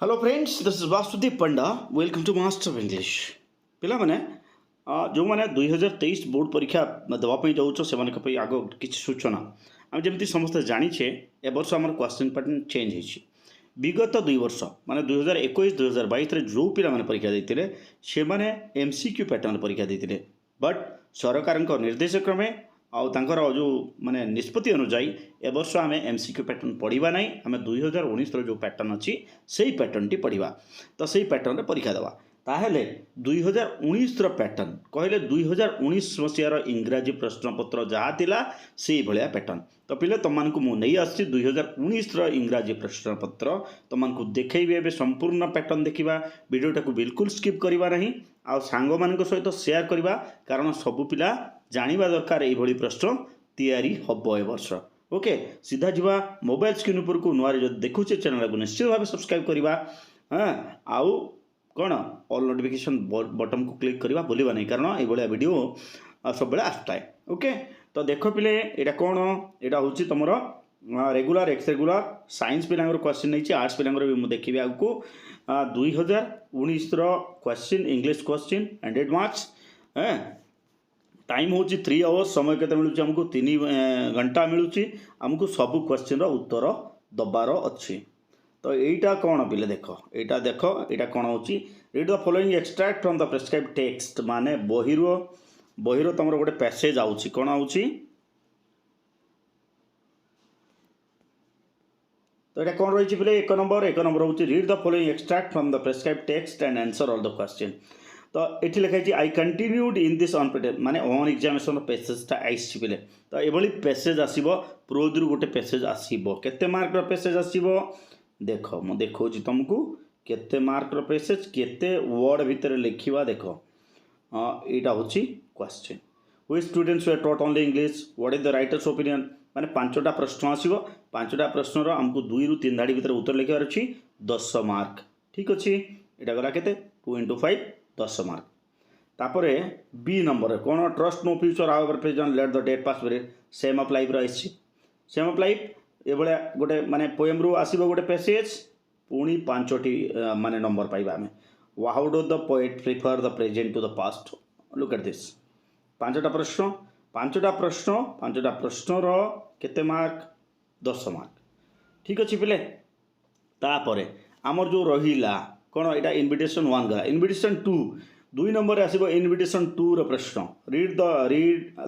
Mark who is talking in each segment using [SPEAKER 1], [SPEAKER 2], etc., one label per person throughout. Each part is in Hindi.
[SPEAKER 1] Hello friends, this is Vasudev Panda. Welcome to Master of English. पिला माने जो मैंने 2023 बोर्ड परीक्षा देवाई जाऊँ से आग किसी सूचना आम जमी समस्त जाचे ए वर्ष आम क्वेश्चन पैटर्न चेंज हो विगत 2 वर्ष माने 2021 2022 जो पिला माने परीक्षा देते से माने एमसीक्यू पैटर्न परीक्षा देते बट सरकार निर्देश क्रमे आउर जो माने निष्पत्ति अनुजाई ए वर्ष आम एमसीक्यू पैटर्न पढ़ा ना आम 2019 जो पैटर्न अच्छी से पैटर्न टी पढ़ा तो से पैटर्न परीक्षा देवा ताहेले 2019 पैटर्न कहले 2019 मसीहार इंग्राजी प्रश्नपत्र जहाँ थिला से भाया पैटर्न तो पिले तुमको मुझे आसी 2019 इंग्राजी प्रश्नपत्र तुमको देखिए संपूर्ण पैटर्न देखा वीडियोटा को बिल्कुल स्किप करवा नहीं आ सांग मान सहित शेयर करवा कारण सबू पिला जानिबा दरकार ये प्रश्न तैयारी हम ए वर्ष। ओके सीधा जीवा मोबाइल स्क्रीन उपर को नुआ जो देखुचे चैनल को निश्चित भाव सब्सक्राइब करवा। हाँ आउ कौन ऑल नोटिफिकेशन बटन को क्लिक करवा भूलवा नहीं कारण ये वीडियो सब बेले आसता है। ओके तो देख पिले यहाँ कौन यहाँ हूँ तुम रेगुलर एक्स रेगुलर साइंस पिला क्वेश्चन नहीं आर्ट्स पिला भी देखिए आगे 2019 question English question 100 marks. Time हूँ 3 आवर्स समय के मिलूँ आमको 3 घंटा मिलूँ आमको सब क्वेश्चन उत्तर दबार अच्छी। तो यहीटा कौन पिले देख यहाँ कौन हो read the following extract from the prescribed text माने बहिर तुम गोटे पैसेज आउची कौन आउची तो यहाँ कौन रही पिले एक नंबर हूँ read the following extract from the prescribed text and answer all the question. तो ये लिखाई आई कंटिन्यूड इन दिस अनप्रिटेड माने ऑन एग्जामिनेशन पेसेजटा आई पिले तो ये पेसेज आसो प्रोज गोटे पेसेज आसो केते मार्क पेसेज आसो देख मु देखो तुमको केते मार्क पेसेज केते वर्ड भितर लिखा देख यहाँ हूँ question we students were taught only English what is the writer's opinion माने 5टा प्रश्न आसो 5टा प्रश्नर आमको 2 ରୁ 3 धाड़ी भितर उत्तर लिखार अच्छी 10 मार्क। ठीक अच्छे यहाँ गला के 2 × 5 10 मार्क। तापरे बी नंबर कौन trust no future our present let the dead past very same up life रही सेम अप लाइफ ये गोटे माने पोएम रू आसीबो गोटे पैसेज पुणी 5टी माने नंबर पाइबा आमे how do the poet prefer the present to the past look at this 5टा प्रश्न केते मार्क 10 मार्क। ठीक अच्छे पिले तापरे आमर जो रहिला कौन यहाँ इनविटेशन 1 गला इनविटेशन 2 नंबर आसो इनविटेशन 2 प्रश्न read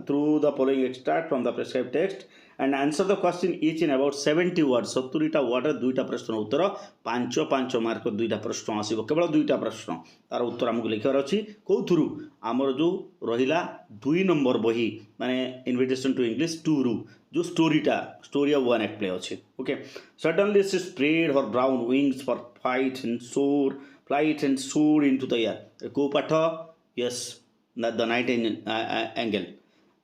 [SPEAKER 1] through the following extract from the prescribed text and answer the question each in about 70 word 70टा वर्ड 2टा प्रश्न उत्तर 5 मार्क 2टा प्रश्न आसो केवल 2टा प्रश्न तार उत्तर आमको लिखार अच्छी कौ थ्रू आमर जो रहा 2 नंबर बही माने इनविटेशन टू इंग्लिश 2 रू जो story of one act play अच्छे। Okay suddenly she spread her brown wings for flight and soar into the air को पाठ यस द नाइट एंगल।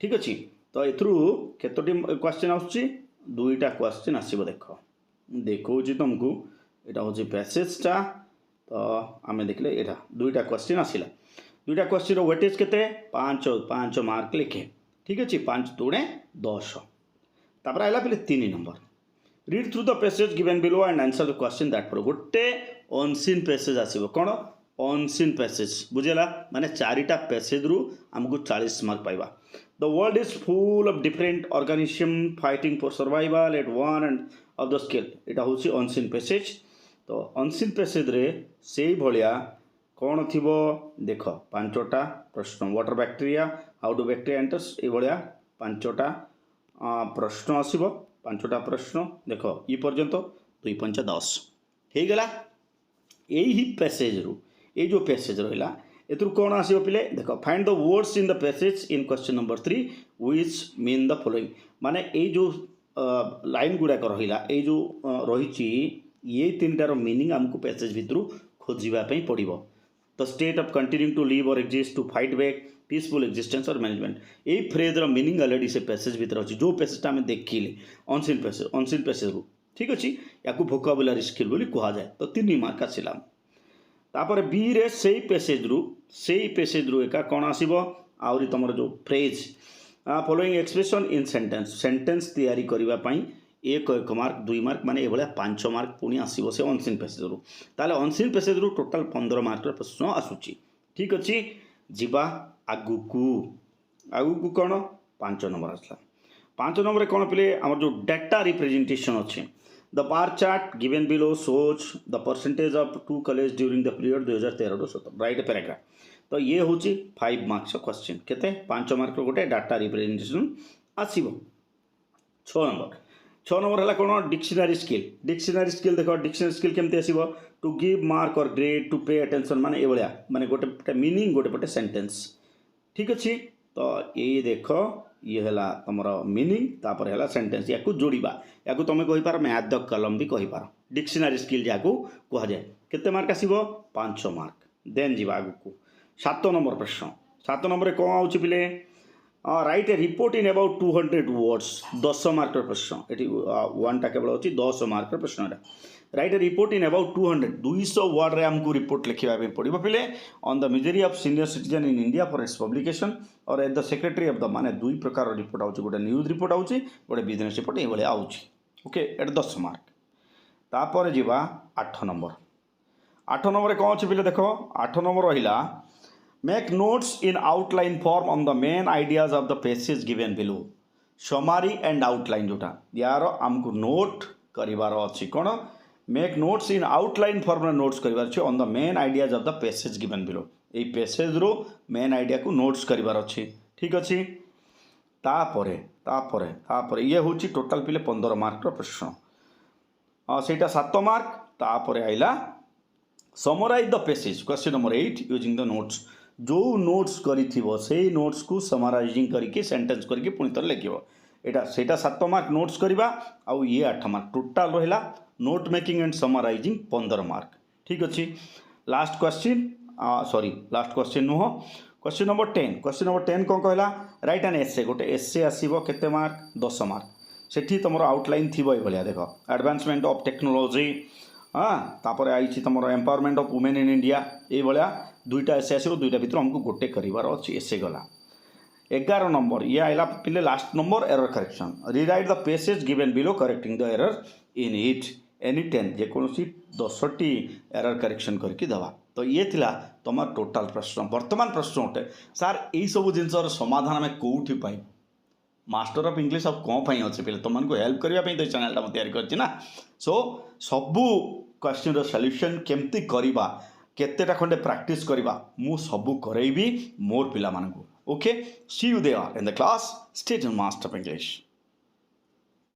[SPEAKER 1] ठीक अच्छे तो एथरू केतोटी क्वेश्चन आसुची 2टा क्वेश्चन आसो देख देखो तुमको यहाँ हूँ पैसेजटा तो आम देखले यहाँ 2टा क्वेश्चन आसला 2टा क्वेश्चन वेटेज केते 5 मार्क लिखे। ठीक अच्छे 5 × 10 तापर आइला पे 3 number read through the passage given below and answer the question that for गोटे अनसीन पैसेज आसो कौन अनसीन पैसेज बुझेगा माने 4टा पैसेज रू आमको 40 मार्क पाइबा। The world is full of different organism fighting for survival at one end of the scale यहाँ हूँ अनसीन पैसेज। तो अनसीन पैसेज रे से भाया कौन थी देख 5टा प्रश्न water bacteria how do bacteria enters ये 5टा प्रश्न आसो 5टा प्रश्न देख ये पर्यंत 2 × 5 = 10 हो गला। यही पैसेज रू ये जो पैसेज रहा एथुर कौन आसो पिले देख find the words in the passage in question number 3 which mean the following माने ये जो लाइन गुड़ाक रहा ये जो रही ये 3टार मीनिंग आमको पैसेज भितर खोजापी पड़ो। The state of continuing to live or exist to fight back peaceful existence or management ये फ्रेज मीनिंग ऑलरेडी से पैसेज भितर अच्छी जो पैसेजटा आम देखिले अनसीन पैसेज रू। ठीक अच्छे या भोकाबुलारी स्किल बोली कह जाए तो 3 मार्क आसला। तापर बी रे से पैसेज रू एका कौन आसो आहरी तुम जो phrase following expression in sentence तैयारी करने एक मार्क 2 मार्क माने ए भलिया 5 मार्क पुणी आसीबो से अनसीन पैसेज रु ताले अनसीन पैसेज रु टोटल 15 मार्क प्रश्न आसुची ठीक अछि जिबा आगुकू आगुकू कोन 5 नंबर आसला 5 नंबर रे कोन पिले हमर जो डाटा रिप्रेजेंटेशन अछि the bar chart given below shows the percentage of two college during the period 2013 to 17 write paragraph तो ये होची 5 मार्क्स क्वेश्चन केते 5 मार्क गोटे डाटा रिप्रेजेंटेशन आसीबो 6 नंबर है कौन डिक्शनरी स्किल देख डिक्शनरी स्किल केमती आसीबो टू गिव मार्क और ग्रेड टू पे अटेंशन माने ए भलिया माने गोटे मीनिंग गोटे पटे सेंटेंस ठीक अच्छे तो ये देख ये है तुम मीनिंग तापर है सेंटेंस या जोड़वा या तुम कहींपार मैथ द कलम भी कहींपार डिक्शनरी स्किल जहाँ कह जाए केते मार्क आसीबो 5 मार्क देन जी आगू 7 नंबर प्रश्न 7 नंबर कौन आउची पिले write a report in about 200 words 10 mark प्रश्न ये वन टा केवल अच्छी 10 मार्क प्रश्न write a report in about 200 word रे हमको रिपोर्ट लिखा पड़ो पिले on the misery of senior citizen in India for its publication or at the secretary of the माने दुई प्रकार रिपोर्ट आउची गोटे न्यूज रिपोर्ट आउची गोटे बिजनेस रिपोर्ट ये भाया आउची ओके एट 10 मार्क तापर जीवा 8 नंबर कौन अच्छे पिले देख 8 नंबर रहा make notes in outline form on the main ideas of the passage given below summary and outline जोटा यार आमको नोट करिवार अच्छी कौन make notes in outline form notes करिवार अच्छी on the main ideas of the passage given below ये पेसेज रो मेन आइडिया को नोट्स करिवार अच्छी ठीक अच्छे तापरे तापरे तापरे ये हूँ टोटाल पिले 15 मार्क प्रश्न सेटा 7 मार्क तापरे आइला summarise the passage question number 8 using the notes जो नोट्स करिथिबो से नोट्स को समराइजिंग करके सेंटेंस करके पुणी थर लिखिबो एटा सेटा 7 मार्क नोट्स करिबा आउ ये 8 मार्क टोटाल रहिला note making and summarising 15 mark ठीक अच्छे last question sorry last question नुह क्वेश्चन नंबर 10 कौन कहला राइट एन एसे गोटे एसे आसीबो केते मार्क 10 मार्क सेठी तुम आउटलाइन थी ये देख एडवांसमेंट ऑफ टेक्नोलॉजी हाँ तापर आई तुम empowerment of women in India ये भाया दुईटा एसे आसो दुईटा भर हमको गोटे करार अच्छी एसे गला 11 नंबर ये आइला पिले last number error correction rewrite the passage given below correcting the error in it any 10 जेकोसी 10टी एरर करेक्शन करके दवा तो ये थिला तुम टोटाल प्रश्न वर्तमान प्रश्न उठे सार यही सब जिनसर समाधान आम कौटी पाई मास्टर ऑफ इंग्लिश अब कौन पाई अच्छे पे तुमको हेल्प करने तो चैनल मुझे तैयारी करछि ना सो सबू क्वेश्चन सॉल्यूशन केमती करवा केतेटा खंडे प्रैक्टिस करवा मु सबू करैबी मोर पिला मानकु okay see you there in the class stay tuned master of English.